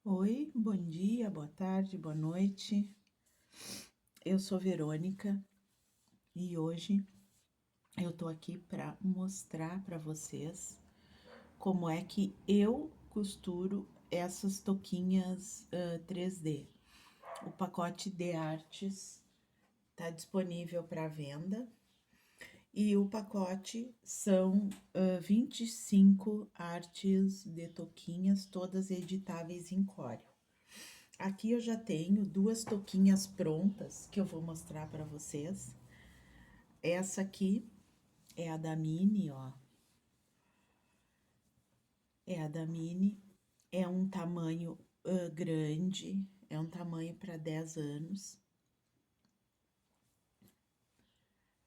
Oi, bom dia, boa tarde, boa noite. Eu sou Verônica e hoje eu tô aqui para mostrar para vocês como é que eu costuro essas touquinhas 3D. O pacote de artes está disponível para venda e o pacote são 25 artes de touquinhas, todas editáveis em Corel. Aqui eu já tenho duas touquinhas prontas que eu vou mostrar para vocês. Essa aqui é a da Mini, ó. É a da Mini. É um tamanho grande, é um tamanho para 10 anos.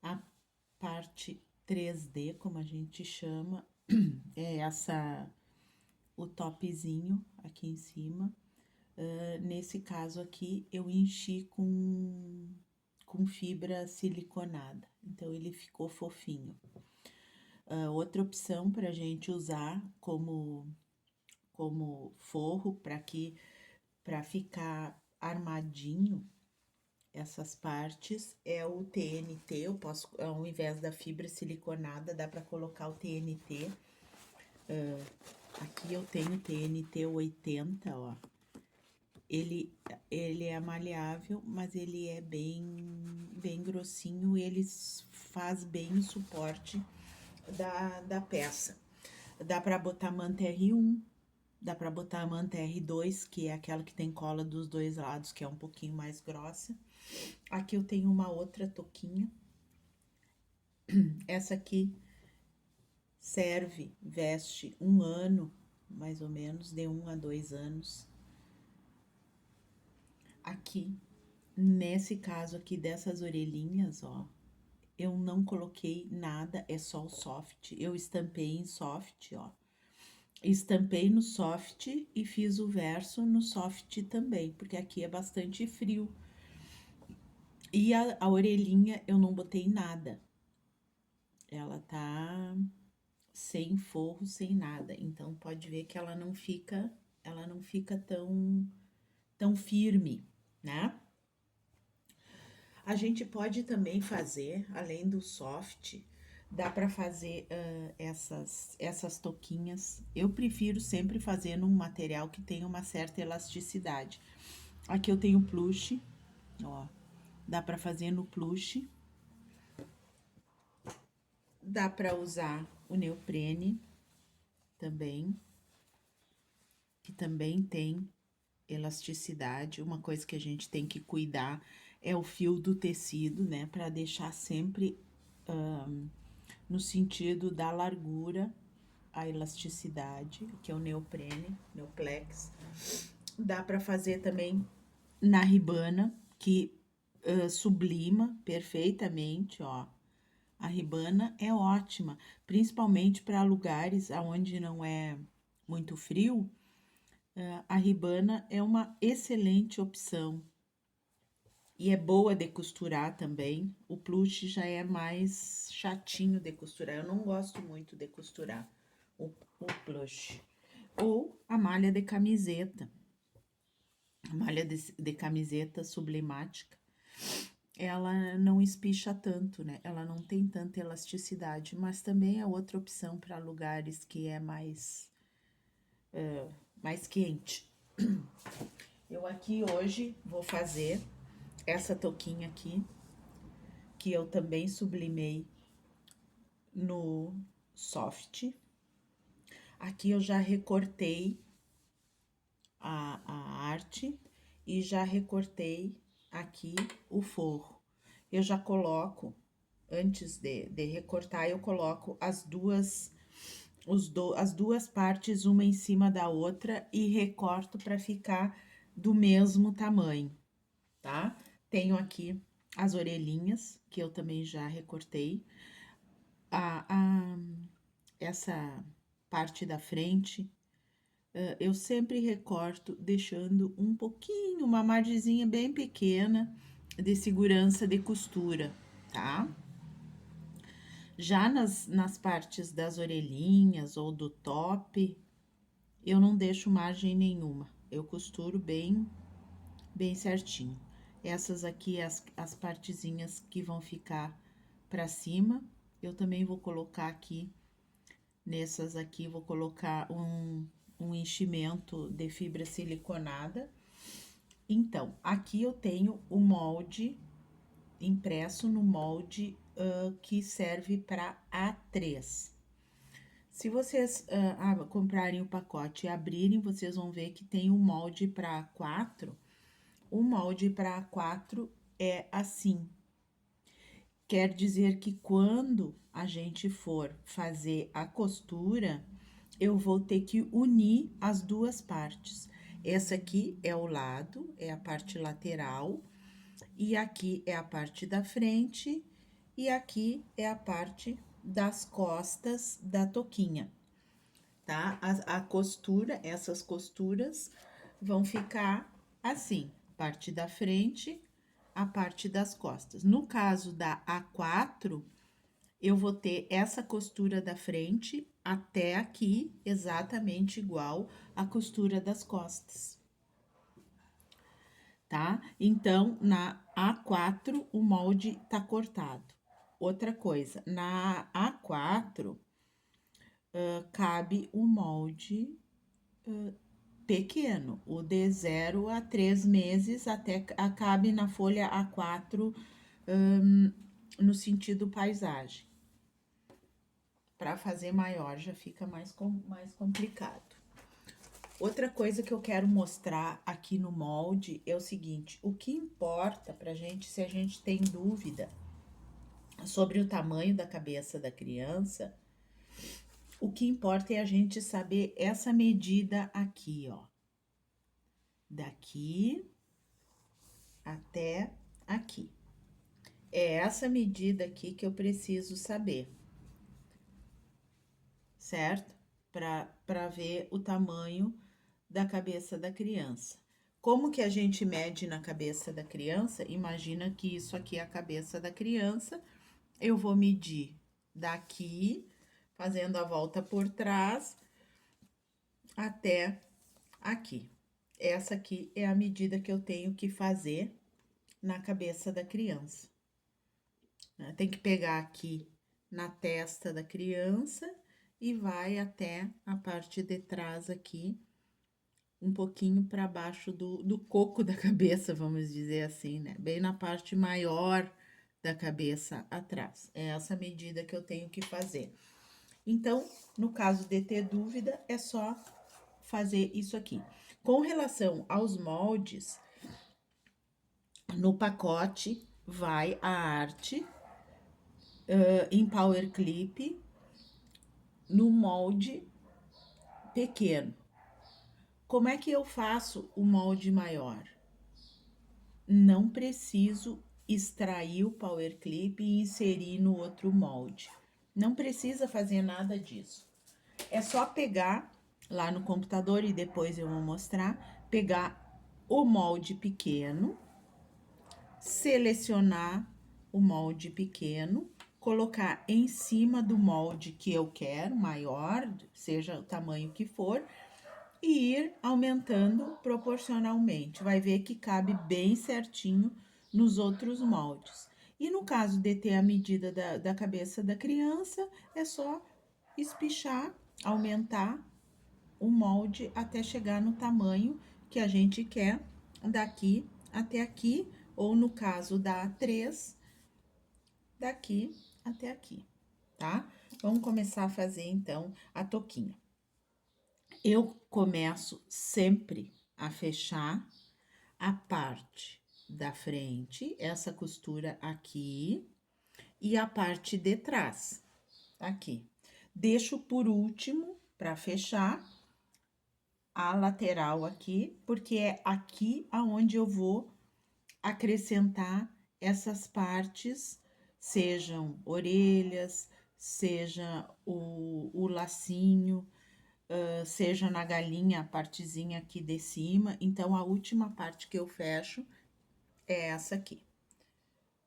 A parte 3D, como a gente chama, é essa, o topzinho aqui em cima. Nesse caso aqui, eu enchi com fibra siliconada, então ele ficou fofinho. Outra opção para a gente usar como forro para ficar armadinho essas partes é o TNT. Eu posso, ao invés da fibra siliconada, dá para colocar o TNT. Aqui eu tenho TNT 80, ó. Ele é maleável, mas ele é bem grossinho, ele faz bem o suporte da peça. Dá para botar manta R1, dá para botar a manta R2, que é aquela que tem cola dos dois lados, que é um pouquinho mais grossa. Aqui eu tenho uma outra touquinha. Essa aqui veste um ano, mais ou menos, de 1 a 2 anos. Aqui, nesse caso aqui dessas orelhinhas, ó, eu não coloquei nada, é só o soft. Eu estampei em soft, ó. Estampei no soft e fiz o verso no soft também, porque aqui é bastante frio. E a orelhinha eu não botei nada. Ela tá sem forro, sem nada. Então pode ver que ela não fica tão firme, né? A gente pode também fazer, além do soft, dá para fazer essas touquinhas. Eu prefiro sempre fazer num material que tenha uma certa elasticidade. Aqui eu tenho plush, ó. Dá para fazer no plush. Dá para usar o neoprene também, que também tem elasticidade. Uma coisa que a gente tem que cuidar é o fio do tecido, né? Para deixar sempre no sentido da largura a elasticidade, que é o neoprene, neoplex. Dá para fazer também na ribana, que sublima perfeitamente, ó. A ribana é ótima, principalmente para lugares onde não é muito frio. A ribana é uma excelente opção. E é boa de costurar também. O plush já é mais chatinho de costurar. Eu não gosto muito de costurar o plush. Ou a malha de camiseta. A malha de camiseta sublimática. Ela não espicha tanto, né? Ela não tem tanta elasticidade, mas também é outra opção para lugares que é mais quente. Eu aqui hoje vou fazer essa touquinha aqui, que eu também sublimei no soft. Aqui eu já recortei a arte e já recortei aqui o forro. Eu já coloco, antes de recortar, eu coloco as duas partes, uma em cima da outra, e recorto para ficar do mesmo tamanho, tá? Tenho aqui as orelhinhas, que eu também já recortei. Essa parte da frente, eu sempre recorto deixando um pouquinho, uma margenzinha bem pequena de segurança de costura, tá? Já nas partes das orelhinhas ou do top, eu não deixo margem nenhuma. eu costuro bem, bem certinho. Essas aqui, as partezinhas que vão ficar pra cima, eu também vou colocar aqui, nessas aqui, vou colocar um enchimento de fibra siliconada. Então, aqui eu tenho o molde impresso no molde que serve para A3. Se vocês comprarem o pacote e abrirem, vocês vão ver que tem um molde para A4. O molde para A4 é assim. Quer dizer que quando a gente for fazer a costura, eu vou ter que unir as duas partes. Essa aqui é o lado, é a parte lateral, e aqui é a parte da frente, e aqui é a parte das costas da touquinha, tá? A costura, essas costuras vão ficar assim, parte da frente, a parte das costas. No caso da A4, eu vou ter essa costura da frente até aqui, exatamente igual a costura das costas, tá? Então, na A4, o molde tá cortado. Outra coisa, na A4, cabe o molde pequeno, o de 0 a 3 meses, até cabe na folha A4, no sentido paisagem. Para fazer maior já fica mais complicado. Outra coisa que eu quero mostrar aqui no molde é o seguinte: o que importa pra gente, se a gente tem dúvida sobre o tamanho da cabeça da criança, o que importa é a gente saber essa medida aqui, ó. Daqui até aqui. É essa medida aqui que eu preciso saber, certo? Para ver o tamanho da cabeça da criança. Como que a gente mede na cabeça da criança? Imagina que isso aqui é a cabeça da criança. Eu vou medir daqui, fazendo a volta por trás, até aqui. Essa aqui é a medida que eu tenho que fazer na cabeça da criança. Tem que pegar aqui na testa da criança e vai até a parte de trás aqui, um pouquinho para baixo do coco da cabeça, vamos dizer assim, né? Bem na parte maior da cabeça atrás. É essa medida que eu tenho que fazer. Então, no caso de ter dúvida, é só fazer isso aqui. Com relação aos moldes, no pacote vai a arte em power clip no molde pequeno. Como é que eu faço o molde maior? Não preciso extrair o power clip e inserir no outro molde. Não precisa fazer nada disso. É só pegar lá no computador, e depois eu vou mostrar, pegar o molde pequeno, selecionar o molde pequeno, colocar em cima do molde que eu quero, maior, seja o tamanho que for, e ir aumentando proporcionalmente. Vai ver que cabe bem certinho nos outros moldes. E no caso de ter a medida da cabeça da criança, é só espichar, aumentar o molde até chegar no tamanho que a gente quer, daqui até aqui, ou no caso da A3, daqui até aqui, tá? Vamos começar a fazer então a touquinha. Eu começo sempre a fechar a parte da frente, essa costura aqui, e a parte de trás, aqui. Deixo por último para fechar a lateral aqui, porque é aqui aonde eu vou acrescentar essas partes, sejam orelhas, seja o lacinho, seja na galinha, a partezinha aqui de cima. Então, a última parte que eu fecho é essa aqui.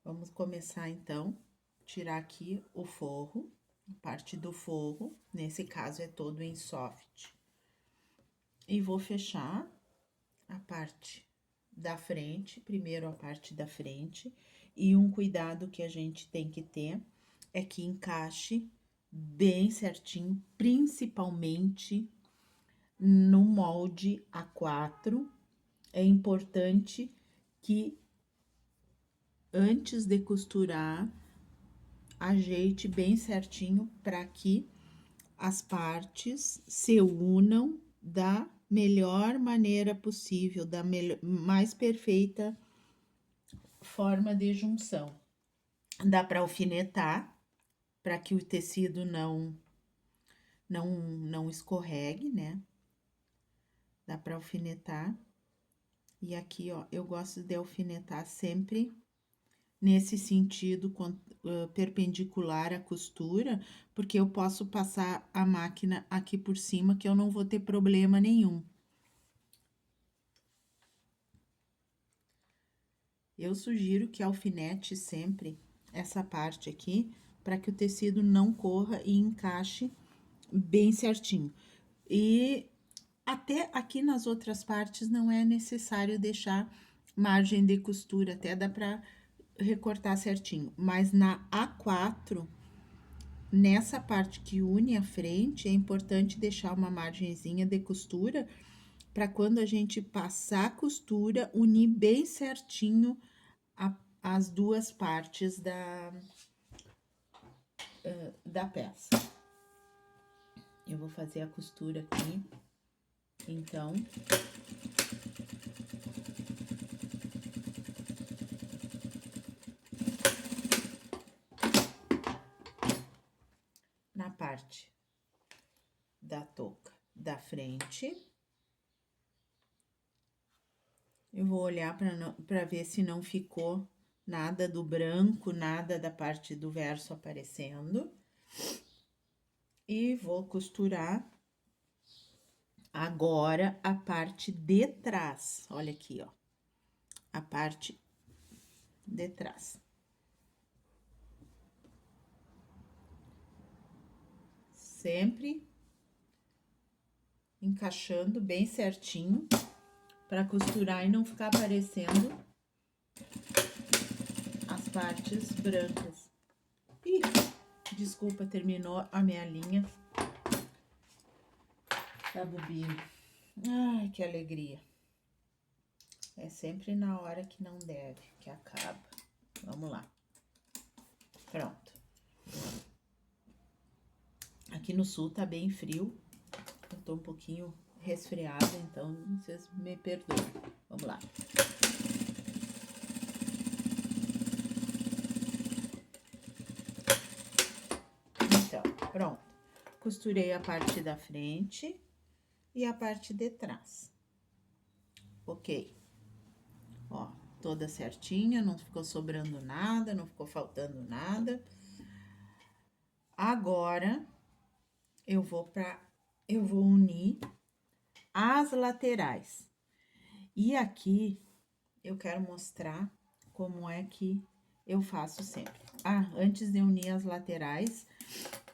Vamos começar, então, tirar aqui o forro, parte do forro, nesse caso é todo em soft. E vou fechar a parte da frente, primeiro a parte da frente, e um cuidado que a gente tem que ter é que encaixe bem certinho, principalmente no molde A4. É importante que antes de costurar, ajeite bem certinho para que as partes se unam da melhor maneira possível, da mais perfeita forma de junção. Dá para alfinetar para que o tecido não escorregue, né? Dá para alfinetar. E aqui, ó, eu gosto de alfinetar sempre nesse sentido perpendicular à costura, porque eu posso passar a máquina aqui por cima que eu não vou ter problema nenhum. Eu sugiro que alfinete sempre essa parte aqui, para que o tecido não corra e encaixe bem certinho. E até aqui nas outras partes não é necessário deixar margem de costura, até dá para recortar certinho. Mas na A4, nessa parte que une a frente, é importante deixar uma margenzinha de costura para quando a gente passar a costura, unir bem certinho as duas partes da peça. Eu vou fazer a costura aqui, então. Na parte da touca da frente, eu vou olhar para ver se não ficou nada do branco, nada da parte do verso aparecendo. E vou costurar agora a parte de trás. Olha aqui, ó, a parte de trás. Sempre encaixando bem certinho para costurar e não ficar aparecendo as partes brancas. Ih, desculpa, terminou a minha linha da bobina. Ai, que alegria. É sempre na hora que não deve, que acaba. Vamos lá. Pronto. Aqui no sul tá bem frio. Eu tô um pouquinho resfriada, então vocês me perdoem. Vamos lá. Então, pronto. Costurei a parte da frente e a parte de trás. Ok. Ó, toda certinha, não ficou sobrando nada, não ficou faltando nada. Agora, eu vou unir as laterais. E aqui, eu quero mostrar como é que eu faço sempre. Ah, antes de unir as laterais,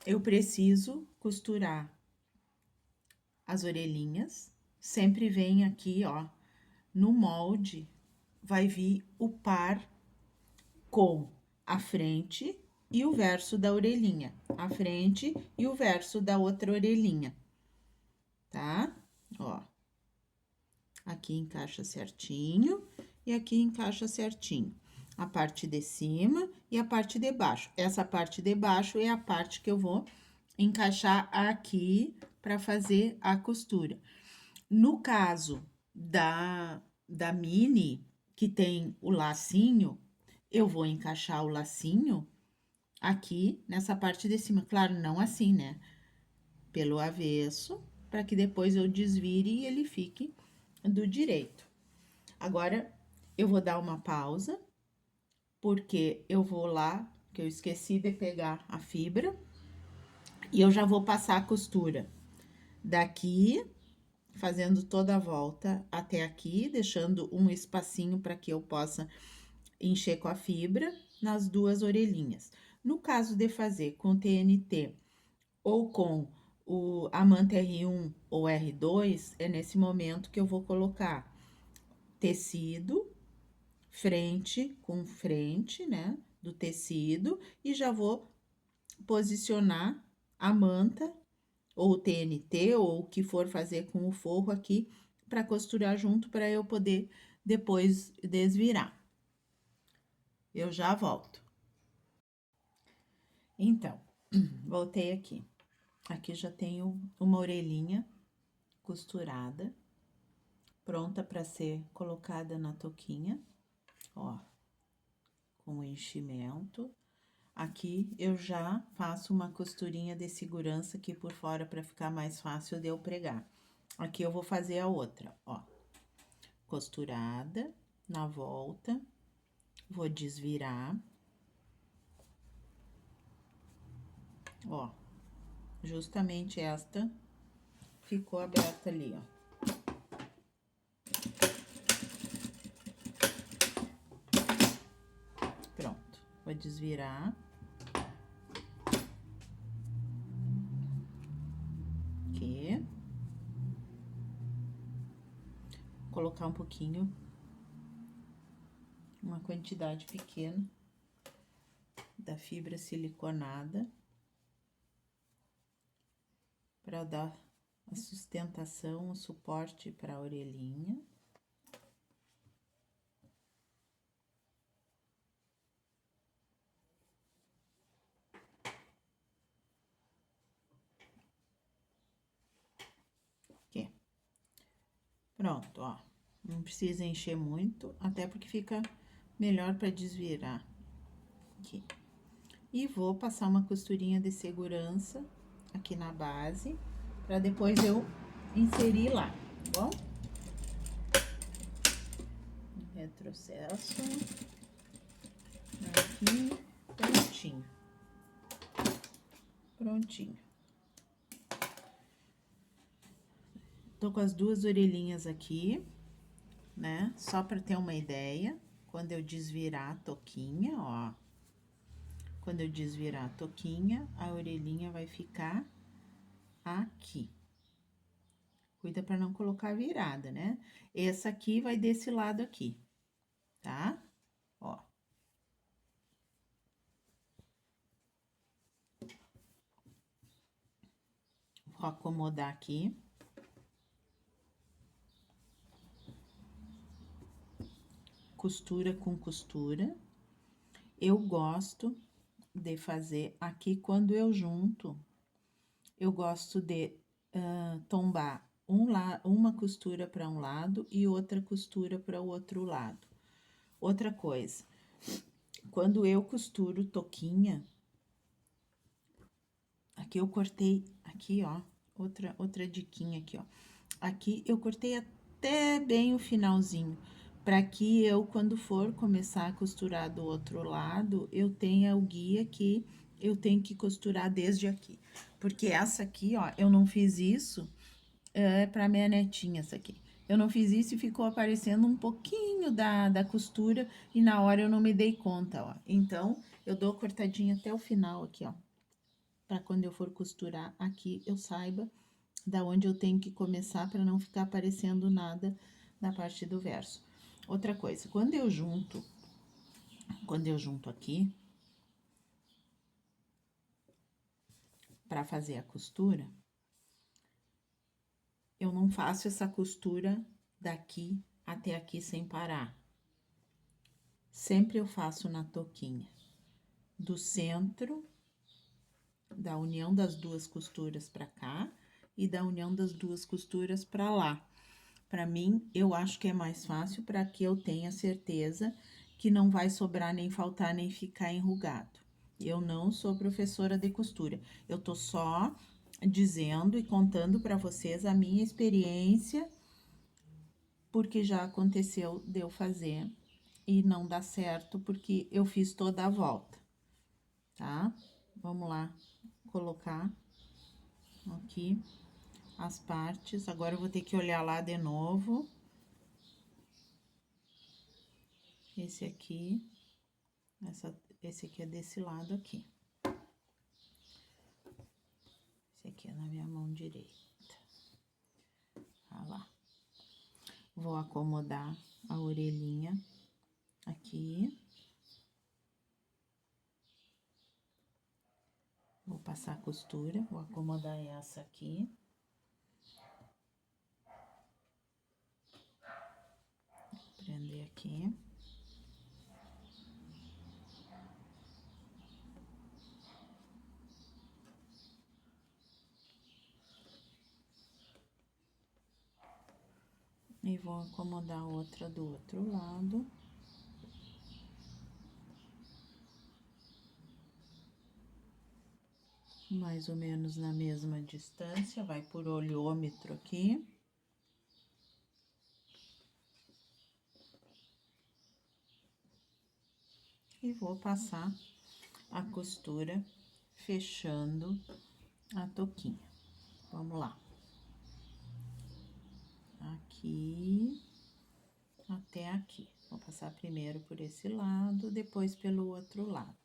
eu preciso costurar as orelhinhas. Sempre vem aqui, ó, no molde, vai vir o par com a frente e o verso da orelhinha. A frente e o verso da outra orelhinha, tá? Ó. Aqui encaixa certinho e aqui encaixa certinho. A parte de cima e a parte de baixo. Essa parte de baixo é a parte que eu vou encaixar aqui para fazer a costura. No caso da mini, que tem o lacinho, eu vou encaixar o lacinho aqui nessa parte de cima. Claro, não assim, né? Pelo avesso, para que depois eu desvire e ele fique do direito. Agora, eu vou dar uma pausa, porque eu vou lá, que eu esqueci de pegar a fibra, e eu já vou passar a costura daqui, fazendo toda a volta até aqui, deixando um espacinho para que eu possa encher com a fibra nas duas orelhinhas. No caso de fazer com TNT ou com a manta R1 ou R2, é nesse momento que eu vou colocar tecido, frente com frente, né, do tecido, e já vou posicionar a manta, ou o TNT, ou o que for fazer com o forro aqui, para costurar junto, para eu poder depois desvirar. Eu já volto. Então, voltei aqui. Aqui já tenho uma orelhinha costurada, pronta para ser colocada na touquinha, ó, com o enchimento. Aqui eu já faço uma costurinha de segurança aqui por fora para ficar mais fácil de eu pregar. Aqui eu vou fazer a outra, ó, costurada na volta, vou desvirar, ó, justamente esta ficou aberta ali, ó. Pronto, vou desvirar. Aqui. Colocar um pouquinho, uma quantidade pequena da fibra siliconada para dar a sustentação, o suporte para a orelhinha. Aqui. Pronto, ó. Não precisa encher muito, até porque fica melhor para desvirar. Aqui. E vou passar uma costurinha de segurança aqui na base, para depois eu inserir lá, tá bom? Retrocesso. Aqui, prontinho. Prontinho. Tô com as duas orelhinhas aqui, né? Só para ter uma ideia, quando eu desvirar a touquinha, ó. Quando eu desvirar a touquinha, a orelhinha vai ficar aqui. Cuida para não colocar virada, né? Essa aqui vai desse lado aqui, tá? Ó. Vou acomodar aqui. Costura com costura. Eu gosto de fazer aqui quando eu junto, eu gosto de tombar uma costura para um lado e outra costura para o outro lado. Outra coisa, quando eu costuro touquinha, aqui eu cortei, aqui ó, outra diquinha aqui ó, aqui eu cortei até bem o finalzinho, para que eu, quando for começar a costurar do outro lado, eu tenha o guia que eu tenho que costurar desde aqui. Porque essa aqui, ó, eu não fiz isso, pra minha netinha essa aqui. Eu não fiz isso e ficou aparecendo um pouquinho da costura e na hora eu não me dei conta, ó. Então, eu dou cortadinha até o final aqui, ó. Pra quando eu for costurar aqui, eu saiba da onde eu tenho que começar para não ficar aparecendo nada na parte do verso. Outra coisa, quando eu junto aqui, para fazer a costura, eu não faço essa costura daqui até aqui sem parar. Sempre eu faço na touquinha, do centro, da união das duas costuras para cá e da união das duas costuras para lá. Para mim, eu acho que é mais fácil para que eu tenha certeza que não vai sobrar, nem faltar, nem ficar enrugado. Eu não sou professora de costura, eu tô só dizendo e contando para vocês a minha experiência, porque já aconteceu de eu fazer e não dá certo, porque eu fiz toda a volta, tá? Vamos lá colocar aqui as partes. Agora eu vou ter que olhar lá de novo. Esse aqui, esse aqui é desse lado aqui. Esse aqui é na minha mão direita. Tá lá. Vou acomodar a orelhinha aqui. Vou passar a costura, vou acomodar essa aqui. Prender aqui. E vou acomodar a outra do outro lado. Mais ou menos na mesma distância, vai por olhômetro aqui. E vou passar a costura fechando a touquinha. Vamos lá. Aqui até aqui. Vou passar primeiro por esse lado, depois pelo outro lado.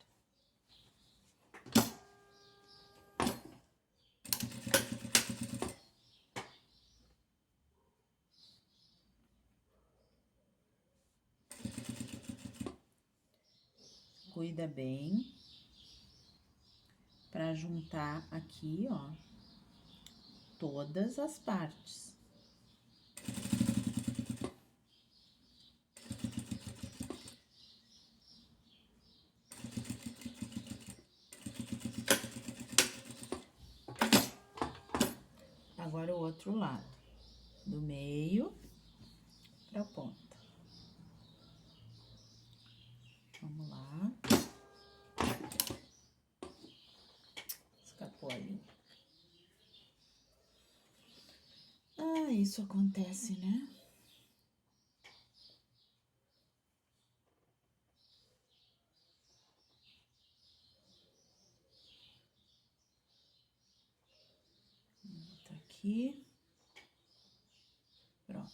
Cuida bem para juntar aqui, ó, todas as partes. Agora o outro lado, do meio para a ponta. Vamos lá. Escapou ali. Ah, isso acontece, né? Tá aqui. Pronto.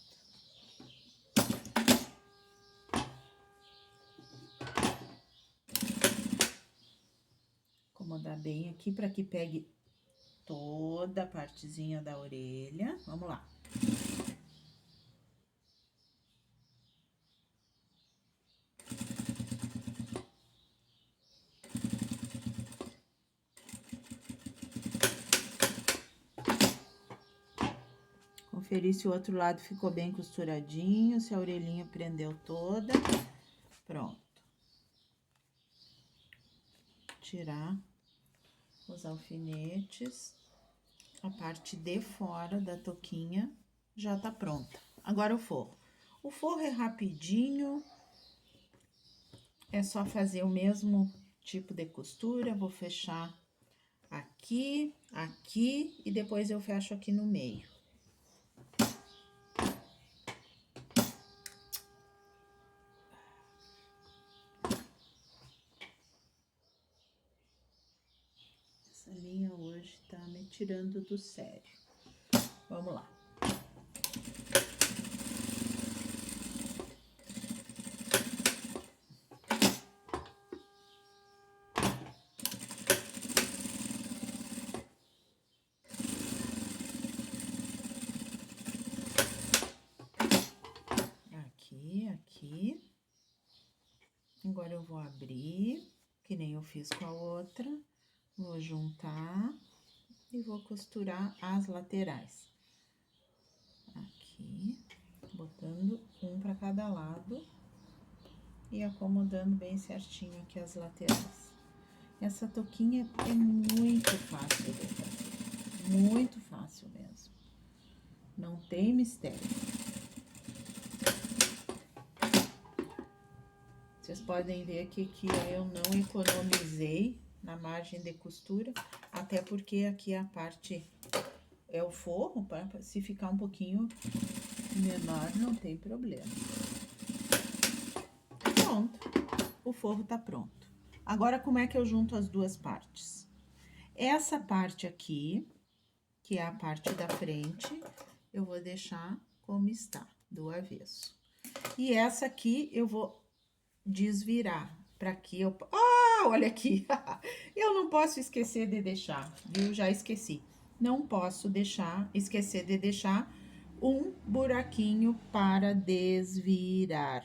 Acomodar bem aqui para que pegue toda a partezinha da orelha. Vamos lá. Conferir se o outro lado ficou bem costuradinho, se a orelhinha prendeu toda. Pronto. Tirar os alfinetes. A parte de fora da touquinha já tá pronta. Agora o forro. O forro é rapidinho. É só fazer o mesmo tipo de costura. Vou fechar aqui, aqui e depois eu fecho aqui no meio. Essa linha hoje tá me tirando do sério. Vamos lá. Aqui. Agora eu vou abrir, que nem eu fiz com a outra. Vou juntar e vou costurar as laterais. Aqui, botando um para cada lado e acomodando bem certinho aqui as laterais. Essa touquinha é muito fácil de fazer, muito fácil mesmo. Não tem mistério. Vocês podem ver aqui que eu não economizei na margem de costura, até porque aqui a parte é o forro, se ficar um pouquinho menor, não tem problema. Pronto, o forro tá pronto. Agora, como é que eu junto as duas partes? Essa parte aqui, que é a parte da frente, eu vou deixar como está, do avesso. E essa aqui, eu vou desvirar para aqui. Olha aqui! Eu não posso esquecer de deixar, viu? Já esqueci. Não posso esquecer de deixar um buraquinho para desvirar.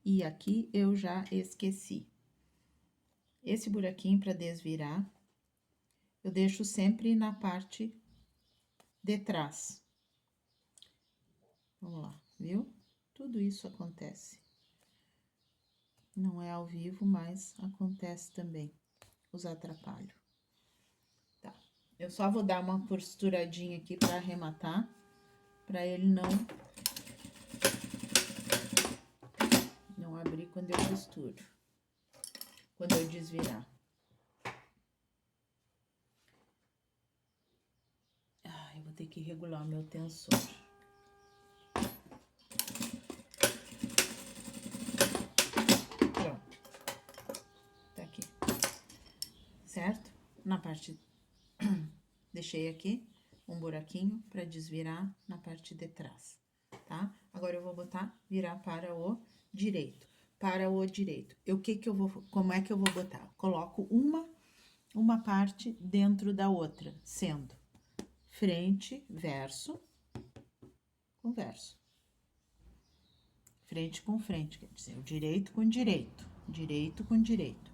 E aqui eu já esqueci. Esse buraquinho para desvirar, eu deixo sempre na parte de trás. Vamos lá, viu? Tudo isso acontece. Não é ao vivo, mas acontece também os atrapalhos. Tá, eu só vou dar uma costuradinha aqui para arrematar, para ele não abrir quando eu costuro, quando eu desvirar. Ah, eu vou ter que regular o meu tensor. Pronto. Tá aqui. Certo? Na parte... Deixei aqui um buraquinho para desvirar na parte de trás, tá? Agora, eu vou virar para o direito. Para o direito. Como é que eu vou botar? Coloco uma parte dentro da outra, sendo frente, verso, com verso. Frente com frente, quer dizer, o direito com direito, direito com direito.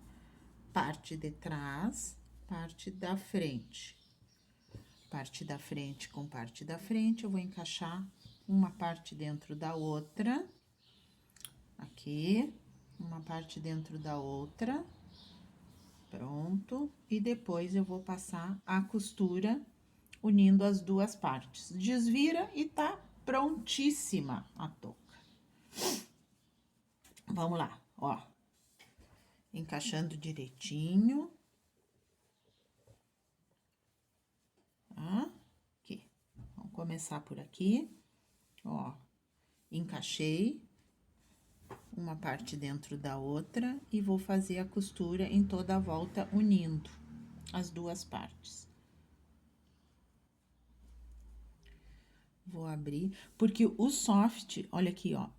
Parte de trás, parte da frente. Parte da frente com parte da frente, eu vou encaixar uma parte dentro da outra. Aqui, uma parte dentro da outra. Pronto. E depois eu vou passar a costura unindo as duas partes. Desvira e tá prontíssima a touca. Vamos lá, ó. Encaixando direitinho. Tá? Aqui. Vamos começar por aqui. Ó, encaixei uma parte dentro da outra e vou fazer a costura em toda a volta, unindo as duas partes. Vou abrir, porque o soft, olha aqui, ó.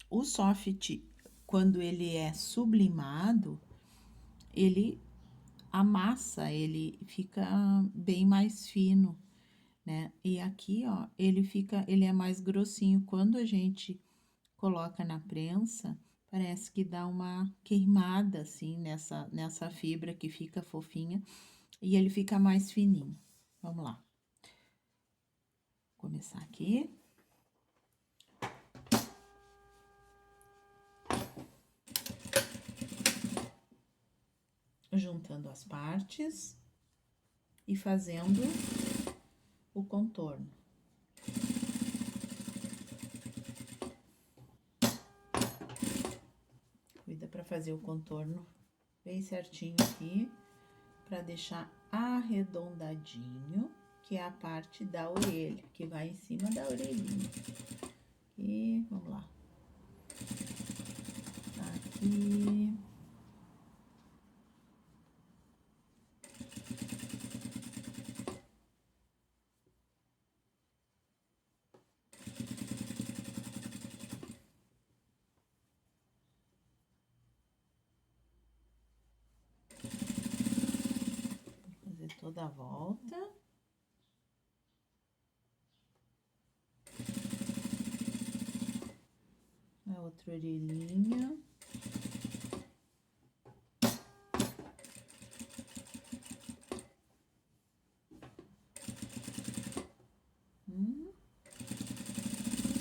O soft, quando ele é sublimado, ele amassa, ele fica bem mais fino, né? E aqui, ó, ele é mais grossinho. Quando a gente coloca na prensa, parece que dá uma queimada, assim, nessa fibra que fica fofinha, e ele fica mais fininho. Vamos lá. Vou começar aqui. Juntando as partes e fazendo o contorno. Cuida para fazer o contorno bem certinho aqui, para deixar arredondadinho, que é a parte da orelha, que vai em cima da orelhinha. E vamos lá. Aqui. Fazer toda a volta. A outra orelhinha.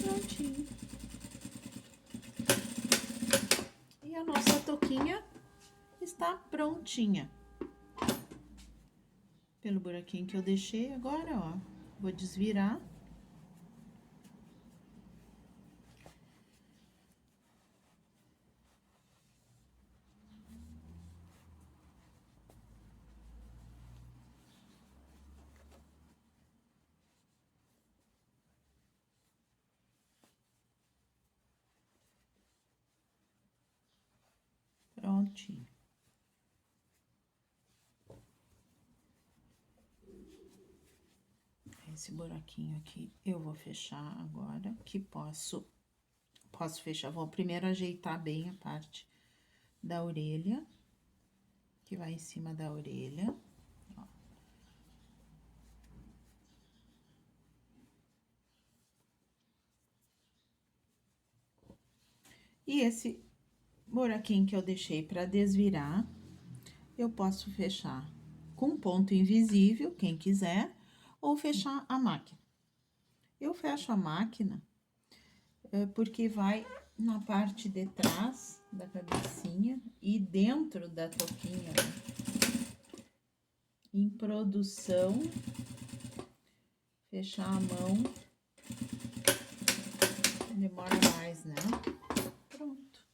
Prontinho. E a nossa touquinha está prontinha. Pelo buraquinho que eu deixei agora, ó. Vou desvirar. Prontinho. Esse buraquinho aqui eu vou fechar agora, que posso fechar. Vou primeiro ajeitar bem a parte da orelha, que vai em cima da orelha, ó. E esse buraquinho que eu deixei para desvirar, eu posso fechar com ponto invisível, quem quiser, ou fechar a máquina. Eu fecho a máquina porque vai na parte de trás da cabecinha e dentro da touquinha, né? Em produção, fechar a mão demora mais, né? Pronto.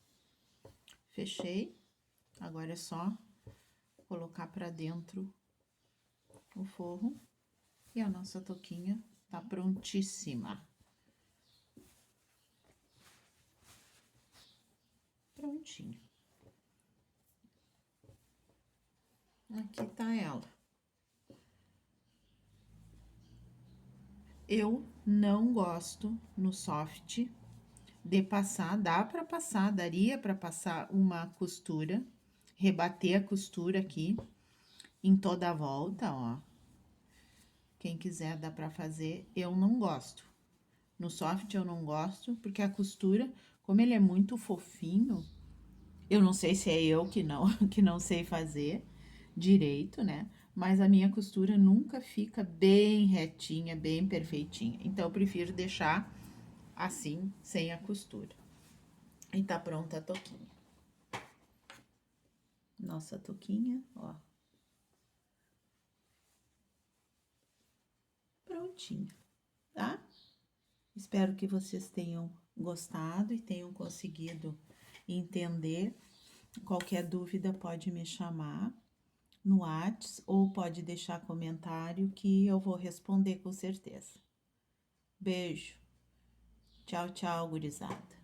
Fechei. Agora é só colocar pra dentro o forro e a nossa touquinha tá prontíssima. Prontinho. Aqui tá ela. Eu não gosto no soft de passar, daria pra passar uma costura, rebater a costura aqui em toda a volta, ó. Quem quiser dá pra fazer, eu não gosto. No soft eu não gosto, porque a costura, como ele é muito fofinho, eu não sei se é eu que não sei fazer direito, né? Mas a minha costura nunca fica bem retinha, bem perfeitinha. Então, eu prefiro deixar assim, sem a costura. E tá pronta a touquinha. Nossa touquinha, ó. Prontinho, tá? Espero que vocês tenham gostado e tenham conseguido entender. Qualquer dúvida pode me chamar no Whats ou pode deixar comentário que eu vou responder com certeza. Beijo. Tchau, tchau, gurizada.